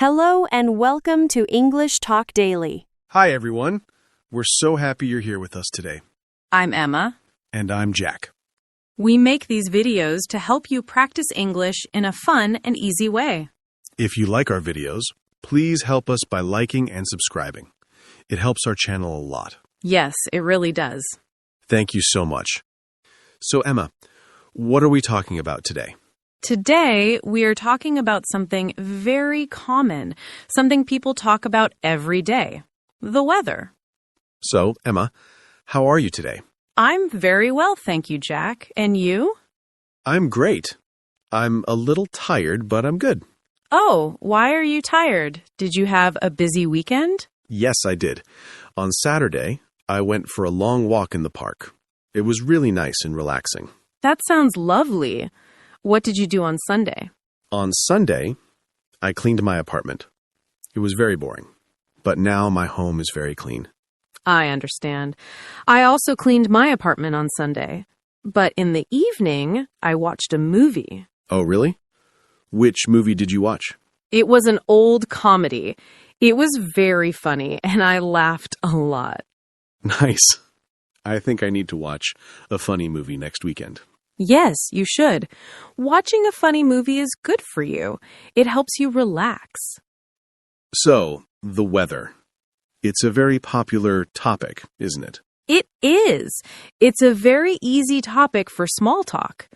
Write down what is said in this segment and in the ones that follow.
Hello and welcome to English Talk Daily. Hi, everyone. We're so happy you're here with us today. I'm Emma. And I'm Jack. We make these videos to help you practice English in a fun and easy way. If you like our videos, please help us by liking and subscribing. It helps our channel a lot. Yes, it really does. Thank you so much. So, Emma, what are we talking about today? Today, we are talking about something very common, something people talk about every day, the weather. So, Emma, how are you today? I'm very well, thank you, Jack. And you? I'm great. I'm a little tired, but I'm good. Oh, why are you tired? Did you have a busy weekend? Yes, I did. On Saturday, I went for a long walk in the park. It was really nice and relaxing. That sounds lovely. What did you do on Sunday? On Sunday, I cleaned my apartment. It was very boring, but now my home is very clean. I understand. I also cleaned my apartment on Sunday. But in the evening, I watched a movie. Oh, really? Which movie did you watch? It was an old comedy. It was very funny, and I laughed a lot. Nice. I think I need to watch a funny movie next weekend. Yes, you should. Watching a funny movie is good for you. It helps you relax. So, the weather. It's a very popular topic, isn't it? It is. It's a very easy topic for small talk.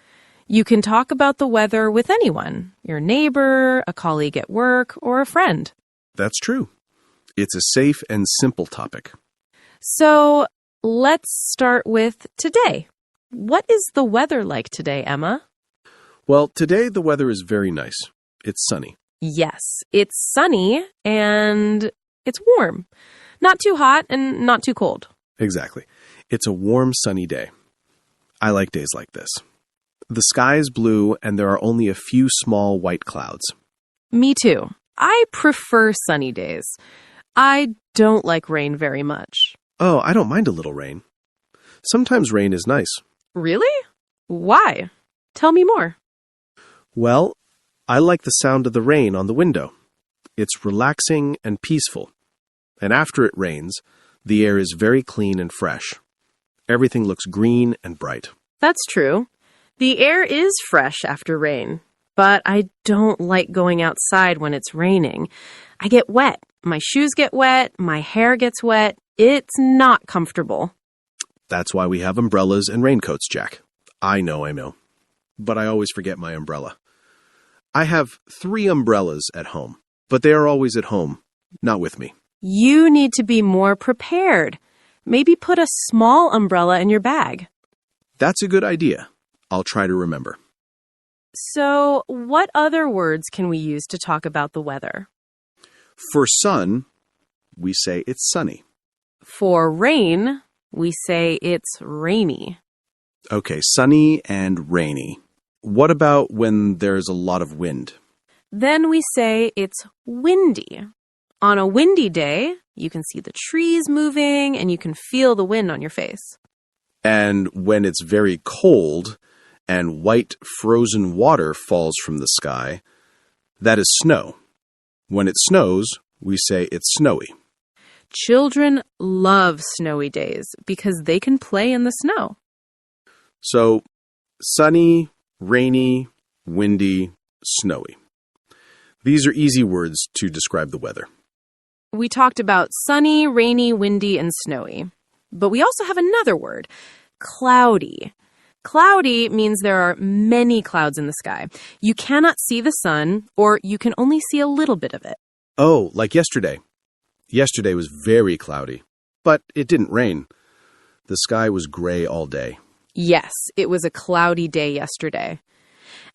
You can talk about the weather with anyone, your neighbor, a colleague at work, or a friend. That's true. It's a safe and simple topic. So, let's start with today. What is the weather like today, Emma? Well, today the weather is very nice. It's sunny. Yes, it's sunny and it's warm. Not too hot and not too cold. Exactly. It's a warm, sunny day. I like days like this. The sky is blue and there are only a few small white clouds. Me too. I prefer sunny days. I don't like rain very much. Oh, I don't mind a little rain. Sometimes rain is nice. Really? Why? Tell me more. Well, I like the sound of the rain on the window. It's relaxing and peaceful. And after it rains, the air is very clean and fresh. Everything looks green and bright. That's true. The air is fresh after rain, but I don't like going outside when it's raining. I get wet. My shoes get wet. My hair gets wet. It's not comfortable. That's why we have umbrellas and raincoats, Jack. I know. But I always forget my umbrella. I have 3 umbrellas at home, but they are always at home, not with me. You need to be more prepared. Maybe put a small umbrella in your bag. That's a good idea. I'll try to remember. So, what other words can we use to talk about the weather? For sun, we say it's sunny. For rain, we say it's rainy. Okay, sunny and rainy. What about when there's a lot of wind? Then we say it's windy. On a windy day, you can see the trees moving and you can feel the wind on your face. And when it's very cold and white frozen water falls from the sky, that is snow. When it snows, we say it's snowy. Children love snowy days because they can play in the snow. So, sunny, rainy, windy, snowy. These are easy words to describe the weather. We talked about sunny, rainy, windy, and snowy. But we also have another word, cloudy. Cloudy means there are many clouds in the sky. You cannot see the sun, or you can only see a little bit of it. Oh, like yesterday. Yesterday was very cloudy, but it didn't rain. The sky was gray all day. Yes, it was a cloudy day yesterday.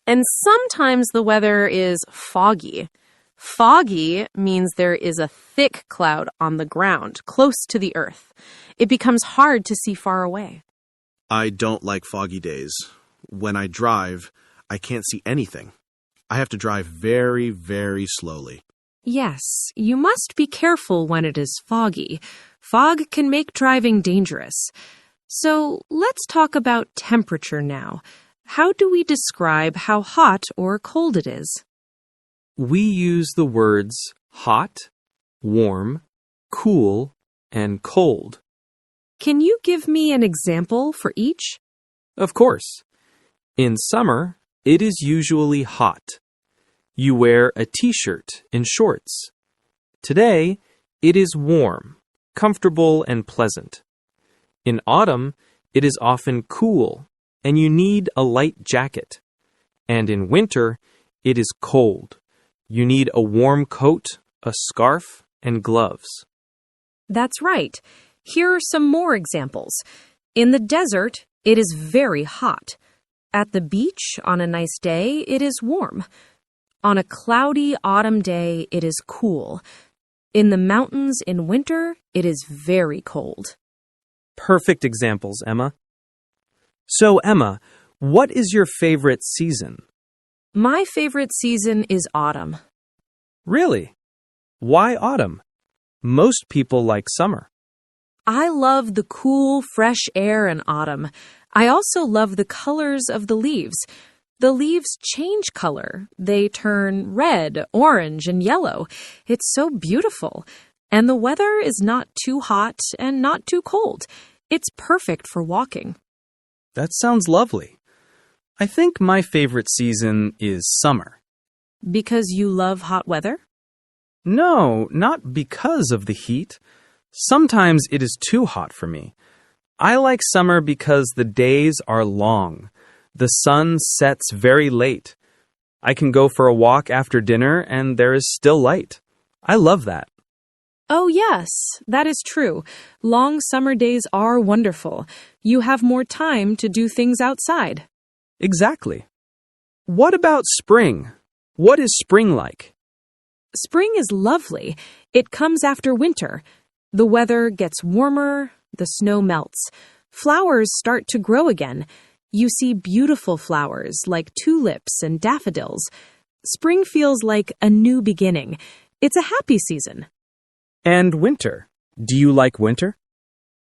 And sometimes the weather is foggy. Foggy means there is a thick cloud on the ground, close to the earth. It becomes hard to see far away. I don't like foggy days. When I drive, I can't see anything. I have to drive very, very slowly. Yes, you must be careful when it is foggy. Fog can make driving dangerous. So let's talk about temperature now. How do we describe how hot or cold it is? We use the words hot, warm, cool, and cold. Can you give me an example for each? Of course. In summer, it is usually hot. You wear a t-shirt and shorts. Today, it is warm, comfortable, and pleasant. In autumn, it is often cool, and you need a light jacket. And in winter, it is cold. You need a warm coat, a scarf, and gloves. That's right. Here are some more examples. In the desert, it is very hot. At the beach, on a nice day, it is warm. On a cloudy autumn day, it is cool. In the mountains in winter, it is very cold. Perfect examples, Emma. So, Emma, what is your favorite season? My favorite season is autumn. Really? Why autumn? Most people like summer. I love the cool, fresh air in autumn. I also love the colors of the leaves. The leaves change color. They turn red, orange, and yellow. It's so beautiful. And the weather is not too hot and not too cold. It's perfect for walking. That sounds lovely. I think my favorite season is summer. Because you love hot weather? No, not because of the heat. Sometimes it is too hot for me. I like summer because the days are long. The sun sets very late. I can go for a walk after dinner and there is still light. I love that. Oh, yes, that is true. Long summer days are wonderful. You have more time to do things outside. Exactly. What about spring? What is spring like? Spring is lovely. It comes after winter. The weather gets warmer, the snow melts. Flowers start to grow again. You see beautiful flowers like tulips and daffodils. Spring feels like a new beginning. It's a happy season. And winter? Do you like winter?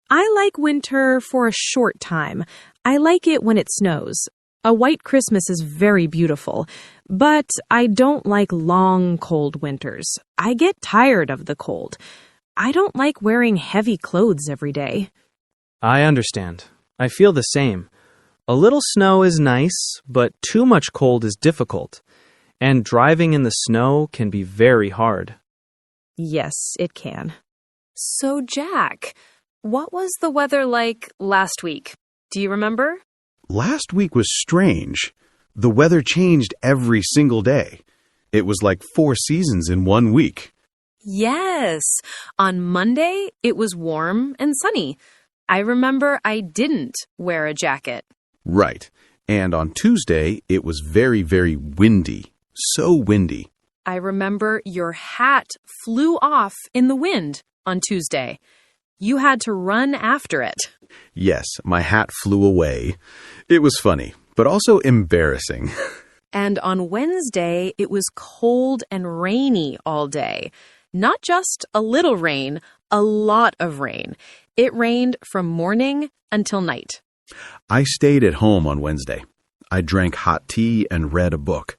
I like winter for a short time. I like it when it snows. A white Christmas is very beautiful, but I don't like long, cold winters. I get tired of the cold. I don't like wearing heavy clothes every day. I understand. I feel the same. A little snow is nice, but too much cold is difficult. And driving in the snow can be very hard. Yes, it can. So, Jack, what was the weather like last week? Do you remember? Last week was strange. The weather changed every single day. It was like 4 seasons in 1 week. Yes. On Monday, it was warm and sunny. I remember I didn't wear a jacket. Right. And on Tuesday, it was very, very windy. So windy. I remember your hat flew off in the wind on Tuesday. You had to run after it. Yes, my hat flew away. It was funny, but also embarrassing. And on Wednesday, it was cold and rainy all day. Not just a little rain, a lot of rain. It rained from morning until night. I stayed at home on Wednesday. I drank hot tea and read a book.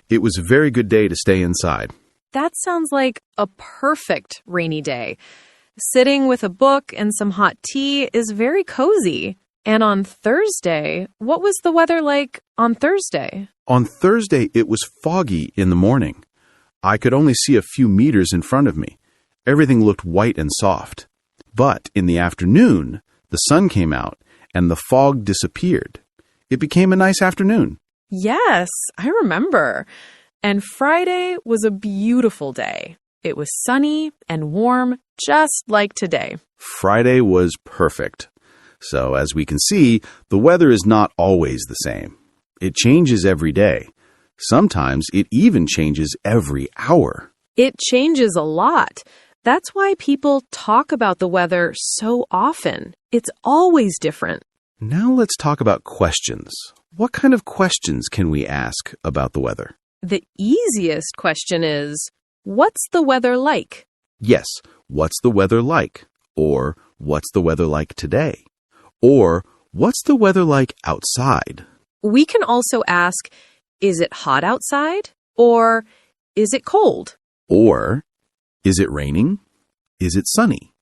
It was a very good day to stay inside. That sounds like a perfect rainy day. Sitting with a book and some hot tea is very cozy. And on Thursday, what was the weather like on Thursday? On Thursday, it was foggy in the morning. I could only see a few meters in front of me. Everything looked white and soft. But in the afternoon, the sun came out and the fog disappeared. It became a nice afternoon. Yes, I remember. And Friday was a beautiful day. It was sunny and warm, just like today. Friday was perfect. So, as we can see, the weather is not always the same. It changes every day. Sometimes it even changes every hour. It changes a lot. That's why people talk about the weather so often. It's always different. Now let's talk about questions. What kind of questions can we ask about the weather? The easiest question is, what's the weather like? Yes, what's the weather like? Or, what's the weather like today? Or, what's the weather like outside? We can also ask, is it hot outside? Or, is it cold? Or, Is it raining? Is it sunny?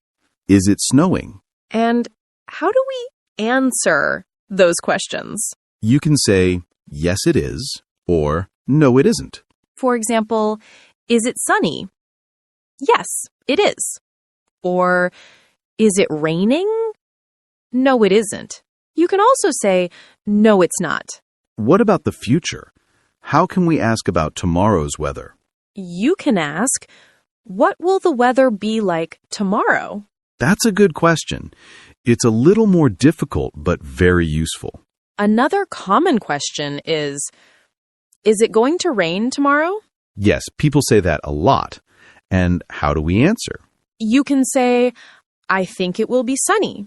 Is it snowing? And how do we answer those questions? You can say, yes, it is, or no, it isn't. For example, is it sunny? Yes, it is. Or, is it raining? No, it isn't. You can also say, no, it's not. What about the future? How can we ask about tomorrow's weather? You can ask, what will the weather be like tomorrow? That's a good question. It's a little more difficult, but very useful. Another common question is it going to rain tomorrow? Yes, people say that a lot. And how do we answer? You can say, I think it will be sunny.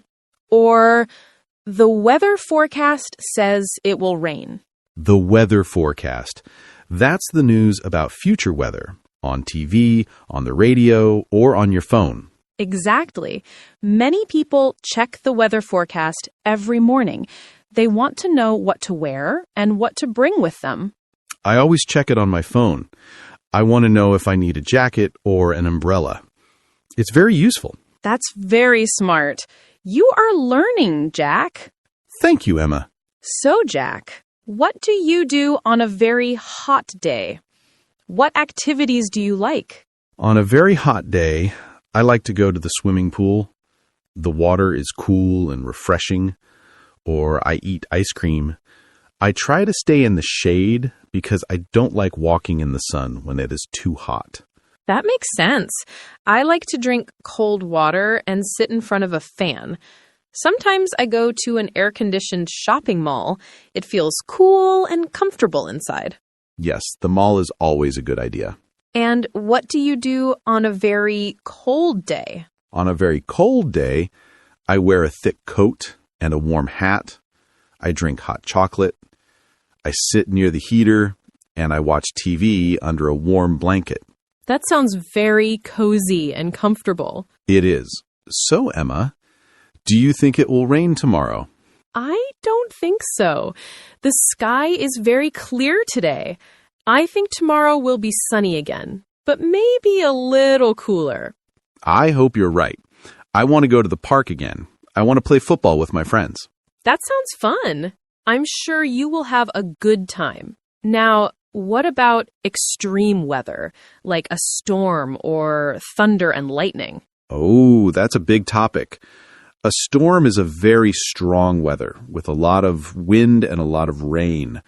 Or, the weather forecast says it will rain. The weather forecast. That's the news about future weather on TV, on the radio, or on your phone. Exactly. Many people check the weather forecast every morning. They want to know what to wear and what to bring with them. I always check it on my phone. I want to know if I need a jacket or an umbrella. It's very useful. That's very smart. You are learning, Jack. Thank you, Emma. So, Jack, what do you do on a very hot day? What activities do you like? On a very hot day, I like to go to the swimming pool. The water is cool and refreshing. Or I eat ice cream. I try to stay in the shade because I don't like walking in the sun when it is too hot. That makes sense. I like to drink cold water and sit in front of a fan. Sometimes I go to an air-conditioned shopping mall. It feels cool and comfortable inside. Yes, the mall is always a good idea. And what do you do on a very cold day? On a very cold day, I wear a thick coat and a warm hat. I drink hot chocolate. I sit near the heater and I watch TV under a warm blanket. That sounds very cozy and comfortable. It is. So, Emma, do you think it will rain tomorrow? I don't think so. The sky is very clear today. I think tomorrow will be sunny again, but maybe a little cooler. I hope you're right. I want to go to the park again. I want to play football with my friends. That sounds fun. I'm sure you will have a good time. Now, what about extreme weather, like a storm or thunder and lightning? Oh, that's a big topic. A storm is a very strong weather with a lot of wind and a lot of rain.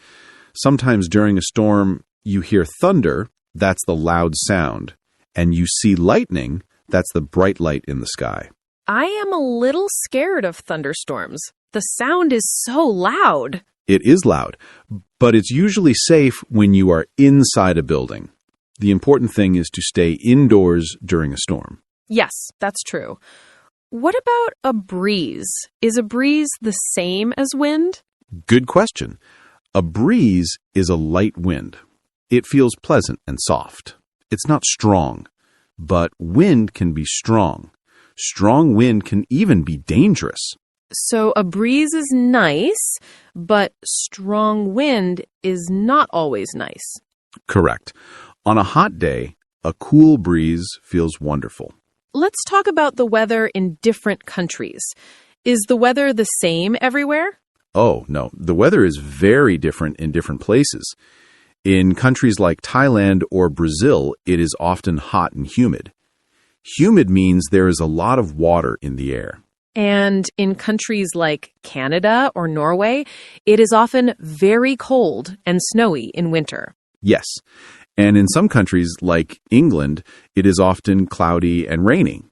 Sometimes during a storm, you hear thunder, that's the loud sound, and you see lightning, that's the bright light in the sky. I am a little scared of thunderstorms. The sound is so loud. It is loud, but it's usually safe when you are inside a building. The important thing is to stay indoors during a storm. Yes, that's true. What about a breeze? Is a breeze the same as wind? Good question. A breeze is a light wind. It feels pleasant and soft. It's not strong, but wind can be strong. Strong wind can even be dangerous. So a breeze is nice, but strong wind is not always nice. Correct. On a hot day, a cool breeze feels wonderful. Let's talk about the weather in different countries. Is the weather the same everywhere? Oh, no. The weather is very different in different places. In countries like Thailand or Brazil, it is often hot and humid. Humid means there is a lot of water in the air. And in countries like Canada or Norway, it is often very cold and snowy in winter. Yes. And in some countries like England, it is often cloudy and raining.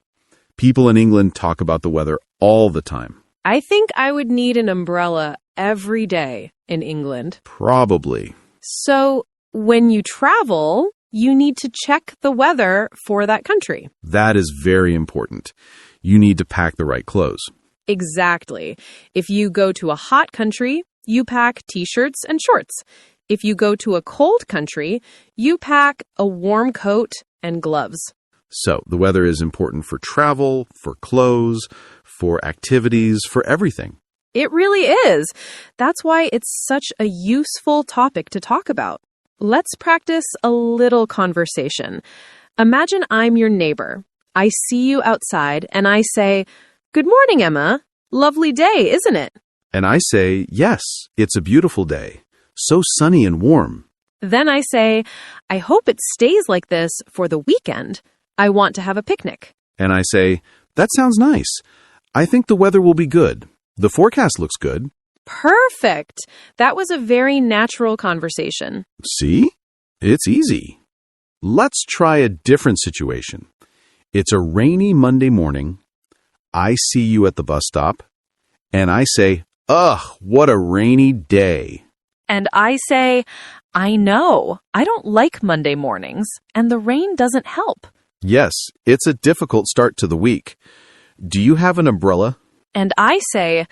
People in England talk about the weather all the time. I think I would need an umbrella every day in England. Probably. So when you travel, you need to check the weather for that country. That is very important. You need to pack the right clothes. Exactly. If you go to a hot country, you pack t-shirts and shorts. If you go to a cold country, you pack a warm coat and gloves. So the weather is important for travel, for clothes, for activities, for everything. It really is. That's why it's such a useful topic to talk about. Let's practice a little conversation. Imagine I'm your neighbor. I see you outside and I say, "Good morning, Emma. Lovely day, isn't it?" And I say, yes, it's a beautiful day. So sunny and warm. Then I say, "I hope it stays like this for the weekend. I want to have a picnic." And I say, that sounds nice. I think the weather will be good. The forecast looks good. Perfect. That was a very natural conversation. See? It's easy. Let's try a different situation. It's a rainy Monday morning. I see you at the bus stop, and I say, ugh, what a rainy day. And I say, I know. I don't like Monday mornings, and the rain doesn't help. Yes, it's a difficult start to the week. Do you have an umbrella? And I say,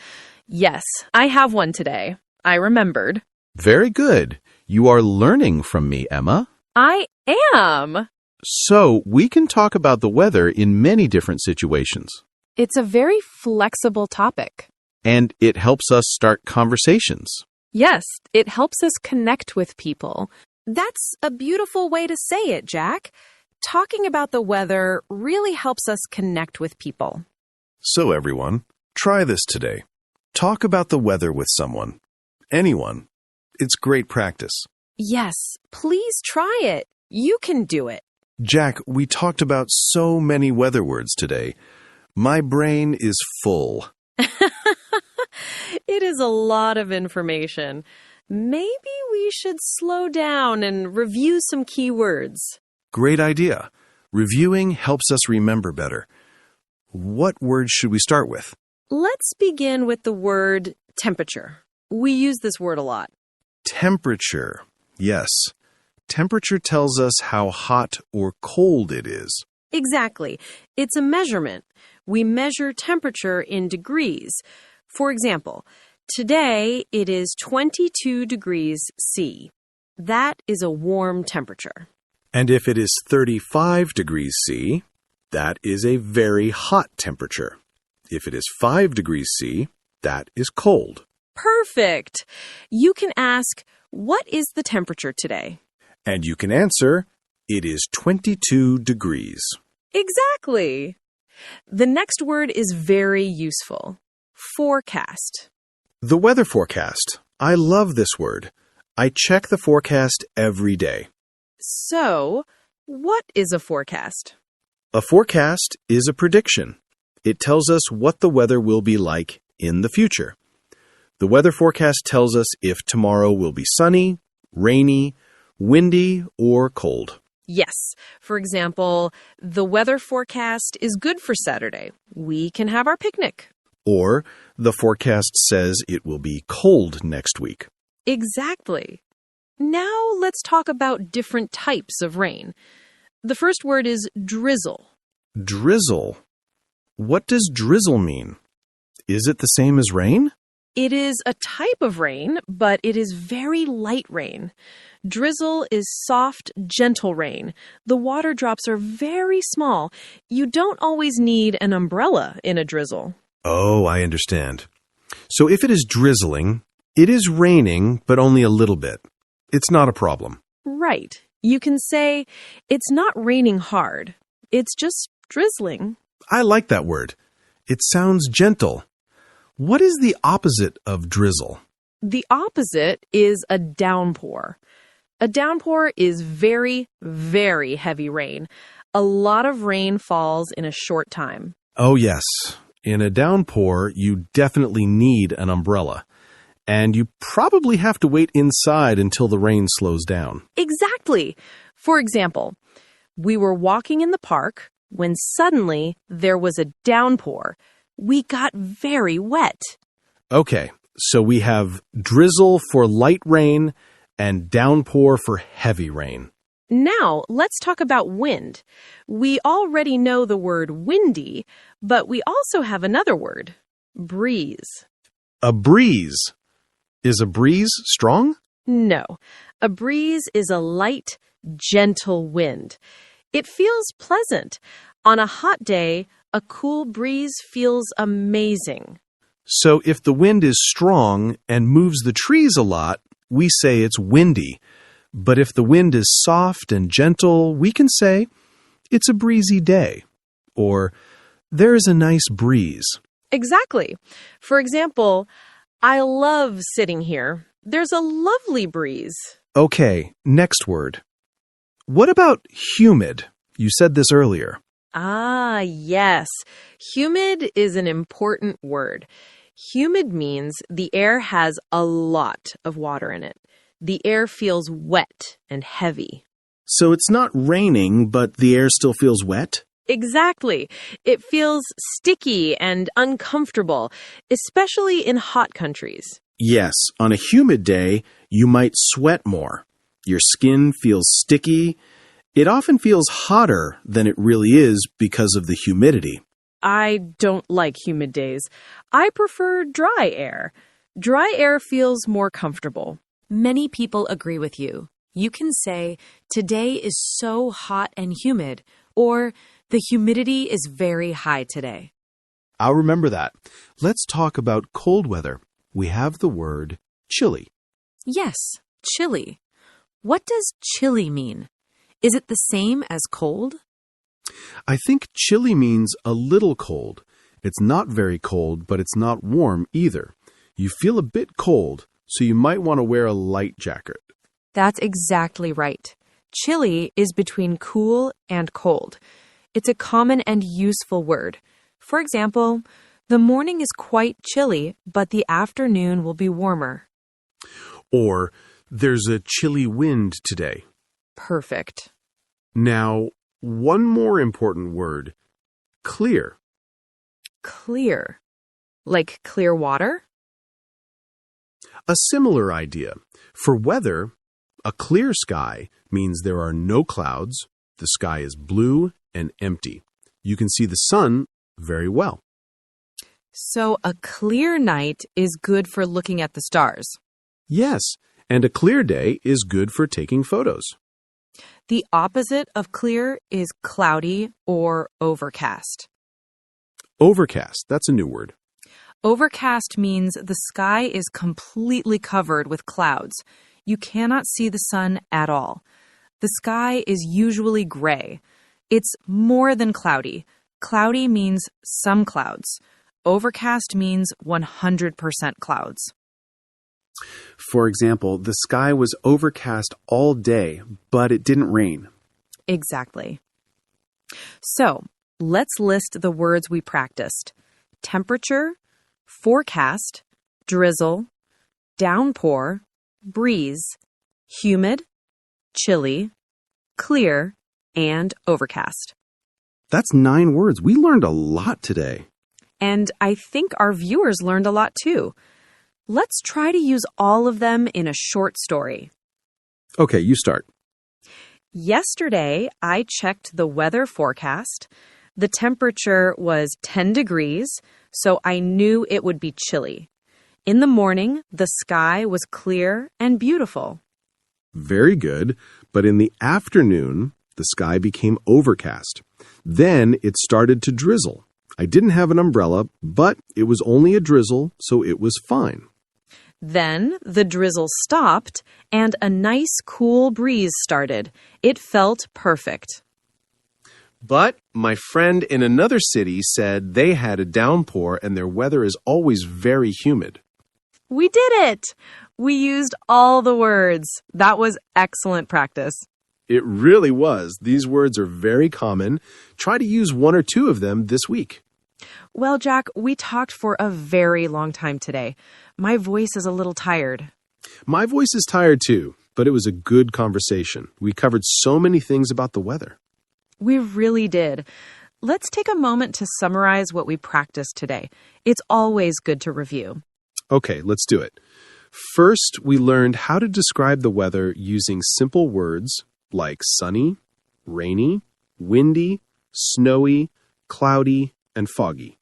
yes, I have one today. I remembered. Very good. You are learning from me, Emma. I am. So, we can talk about the weather in many different situations. It's a very flexible topic. And it helps us start conversations. Yes, it helps us connect with people. That's a beautiful way to say it, Jack. Talking about the weather really helps us connect with people. So everyone, try this today. Talk about the weather with someone. Anyone. It's great practice. Yes, please try it. You can do it. Jack, we talked about so many weather words today. My brain is full. It is a lot of information. Maybe we should slow down and review some key words. Great idea. Reviewing helps us remember better. What words should we start with? Let's begin with the word temperature. We use this word a lot. Temperature. Yes. Temperature tells us how hot or cold it is. Exactly. It's a measurement. We measure temperature in degrees. For example, today it is 22 degrees C. That is a warm temperature. And if it is 35 degrees C, that is a very hot temperature. If it is 5 degrees C, that is cold. Perfect. You can ask, what is the temperature today? And you can answer, it is 22 degrees. Exactly. The next word is very useful. Forecast. The weather forecast. I love this word. I check the forecast every day. So, what is a forecast? A forecast is a prediction. It tells us what the weather will be like in the future. The weather forecast tells us if tomorrow will be sunny, rainy, windy, or cold. Yes. For example, the weather forecast is good for Saturday. We can have our picnic. Or the forecast says it will be cold next week. Exactly. Now let's talk about different types of rain. The first word is drizzle. Drizzle. What does drizzle mean? Is it the same as rain? It is a type of rain, but it is very light rain. Drizzle is soft, gentle rain. The water drops are very small. You don't always need an umbrella in a drizzle. Oh, I understand. So if it is drizzling, it is raining, but only a little bit. It's not a problem. Right. You can say, it's not raining hard. It's just drizzling. I like that word. It sounds gentle. What is the opposite of drizzle? The opposite is a downpour. A downpour is very, very heavy rain. A lot of rain falls in a short time. Oh, yes. In a downpour, you definitely need an umbrella. And you probably have to wait inside until the rain slows down. Exactly. For example, we were walking in the park when suddenly there was a downpour. We got very wet. Okay, so we have drizzle for light rain and downpour for heavy rain. Now, let's talk about wind. We already know the word windy, but we also have another word, breeze. A breeze. Is a breeze strong? No, a breeze is a light, gentle wind. It feels pleasant. On a hot day, a cool breeze feels amazing. So if the wind is strong and moves the trees a lot, we say it's windy. But if the wind is soft and gentle, we can say It's a breezy day. Or, there's a nice breeze. Exactly. For example, I love sitting here. There's a lovely breeze. Okay, next word. What about humid? You said this earlier. Ah, yes. Humid is an important word. Humid means the air has a lot of water in it. The air feels wet and heavy. So it's not raining, but the air still feels wet? Exactly. It feels sticky and uncomfortable, especially in hot countries. Yes, on a humid day, you might sweat more. Your skin feels sticky. It often feels hotter than it really is because of the humidity. I don't like humid days. I prefer dry air. Dry air feels more comfortable. Many people agree with you. You can say, today is so hot and humid, or the humidity is very high today. I'll remember that. Let's talk about cold weather. We have the word chilly. Yes, chilly. What does chilly mean? Is it the same as cold? I think chilly means a little cold. It's not very cold, but it's not warm either. You feel a bit cold, so you might want to wear a light jacket. That's exactly right. Chilly is between cool and cold. It's a common and useful word. For example, the morning is quite chilly, but the afternoon will be warmer. Or, there's a chilly wind today. Perfect. Now, one more important word, clear. Clear. Like clear water? A similar idea. For weather, a clear sky means there are no clouds, the sky is blue and empty. You can see the sun very well. So a clear night is good for looking at the stars. Yes, and a clear day is good for taking photos. The opposite of clear is cloudy or overcast. Overcast, that's a new word. Overcast means the sky is completely covered with clouds. You cannot see the sun at all. The sky is usually gray. It's more than cloudy. Cloudy means some clouds. Overcast means 100% clouds. For example, the sky was overcast all day, but it didn't rain. Exactly. So, let's list the words we practiced. Temperature, forecast, drizzle, downpour, breeze, humid, chilly, clear, and overcast. That's 9 words. We learned a lot today. And I think our viewers learned a lot too. Let's try to use all of them in a short story. Okay, you start. Yesterday, I checked the weather forecast. The temperature was 10 degrees, so I knew it would be chilly. In the morning, the sky was clear and beautiful. Very good. But in the afternoon, the sky became overcast. Then it started to drizzle. I didn't have an umbrella, but it was only a drizzle, so it was fine. Then the drizzle stopped and a nice cool breeze started. It felt perfect. But my friend in another city said they had a downpour and their weather is always very humid. We did it! We used all the words. That was excellent practice. It really was. These words are very common. Try to use 1 or 2 of them this week. Well, Jack, we talked for a very long time today. My voice is a little tired. My voice is tired too, but it was a good conversation. We covered so many things about the weather. We really did. Let's take a moment to summarize what we practiced today. It's always good to review. Okay, let's do it. First, we learned how to describe the weather using simple words like sunny, rainy, windy, snowy, cloudy, and foggy.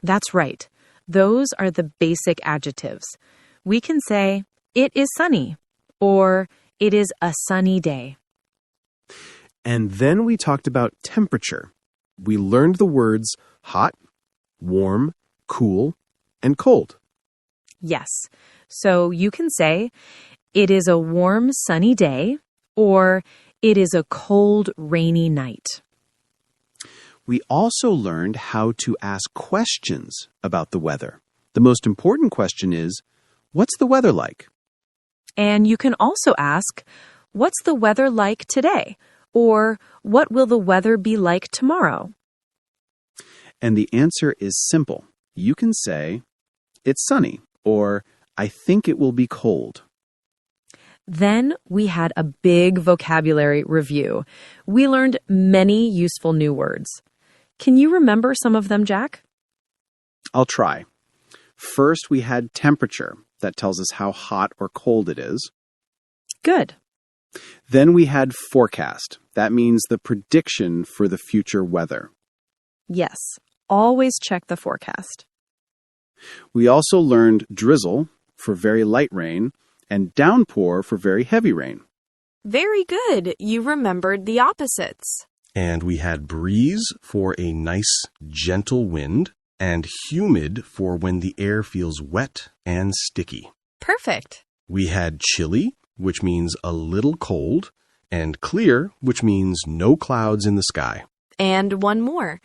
That's right. Those are the basic adjectives. We can say, it is sunny, or it is a sunny day. And then we talked about temperature. We learned the words hot, warm, cool, and cold. Yes. So you can say, it is a warm, sunny day, or it is a cold, rainy night. We also learned how to ask questions about the weather. The most important question is, what's the weather like? And you can also ask, what's the weather like today? Or what will the weather be like tomorrow? And the answer is simple. You can say, it's sunny, or I think it will be cold. Then we had a big vocabulary review. We learned many useful new words. Can you remember some of them, Jack? I'll try. First, we had temperature. That tells us how hot or cold it is. Good. Then we had forecast. That means the prediction for the future weather. Yes, always check the forecast. We also learned drizzle for very light rain and downpour for very heavy rain. Very good. You remembered the opposites. And we had breeze for a nice, gentle wind, and humid for when the air feels wet and sticky. Perfect. We had chilly, which means a little cold, and clear, which means no clouds in the sky. And one more.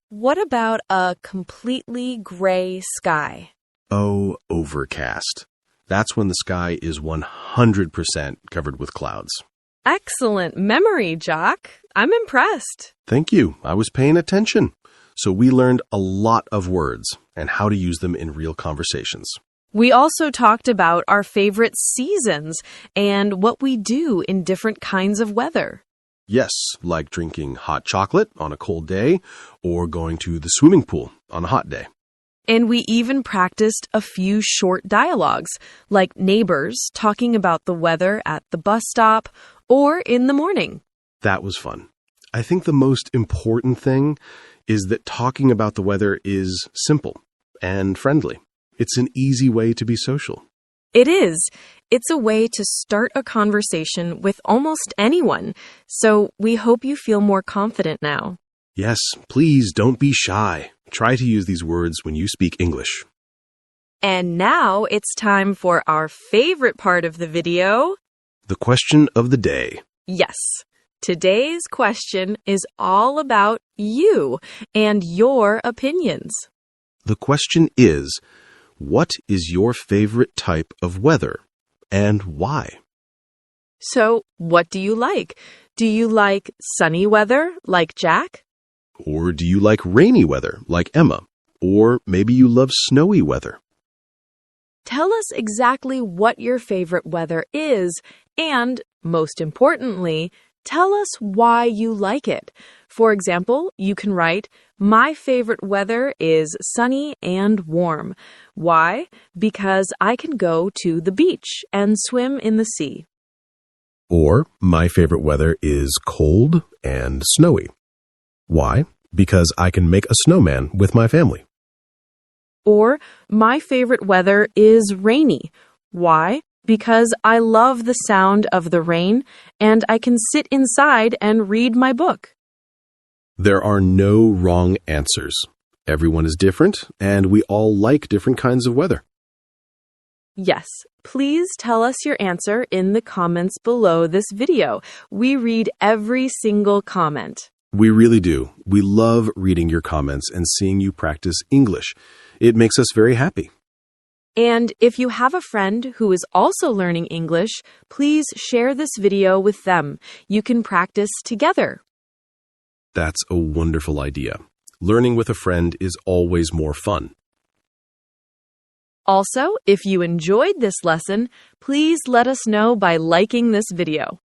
What about a completely gray sky? Oh, overcast. That's when the sky is 100% covered with clouds. Excellent memory, Jock. I'm impressed. Thank you. I was paying attention. So we learned a lot of words and how to use them in real conversations. We also talked about our favorite seasons and what we do in different kinds of weather. Yes, like drinking hot chocolate on a cold day or going to the swimming pool on a hot day. And we even practiced a few short dialogues, like neighbors talking about the weather at the bus stop or in the morning. That was fun. I think the most important thing is that talking about the weather is simple and friendly. It's an easy way to be social. It is. It's a way to start a conversation with almost anyone. So we hope you feel more confident now. Yes, please don't be shy. Try to use these words when you speak English. And now it's time for our favorite part of the video. The question of the day. Yes. Today's question is all about you and your opinions. The question is, what is your favorite type of weather and why? So, what do you like? Do you like sunny weather, like Jack? Or do you like rainy weather, like Emma? Or maybe you love snowy weather? Tell us exactly what your favorite weather is, and, most importantly, tell us why you like it. For example, you can write, my favorite weather is sunny and warm. Why? Because I can go to the beach and swim in the sea. Or, my favorite weather is cold and snowy. Why? Because I can make a snowman with my family. Or, my favorite weather is rainy. Why? Because I love the sound of the rain and I can sit inside and read my book. There are no wrong answers. Everyone is different, and we all like different kinds of weather. Yes, please tell us your answer in the comments below this video. We read every single comment. We really do. We love reading your comments and seeing you practice English. It makes us very happy. And if you have a friend who is also learning English, please share this video with them. You can practice together. That's a wonderful idea. Learning with a friend is always more fun. Also, if you enjoyed this lesson, please let us know by liking this video.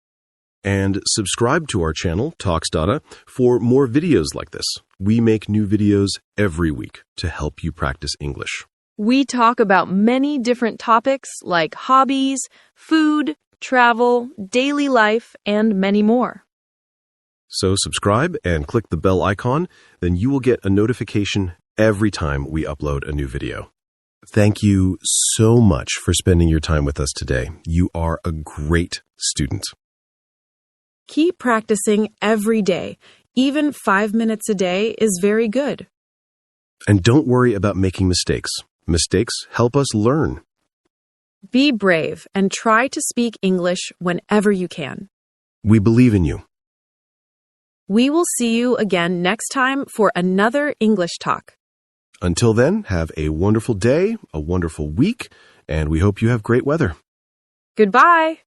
And subscribe to our channel, Talks Dada, for more videos like this. We make new videos every week to help you practice English. We talk about many different topics like hobbies, food, travel, daily life, and many more. So subscribe and click the bell icon, then you will get a notification every time we upload a new video. Thank you so much for spending your time with us today. You are a great student. Keep practicing every day. Even 5 minutes a day is very good. And don't worry about making mistakes. Mistakes help us learn. Be brave and try to speak English whenever you can. We believe in you. We will see you again next time for another English talk. Until then, have a wonderful day, a wonderful week, and we hope you have great weather. Goodbye.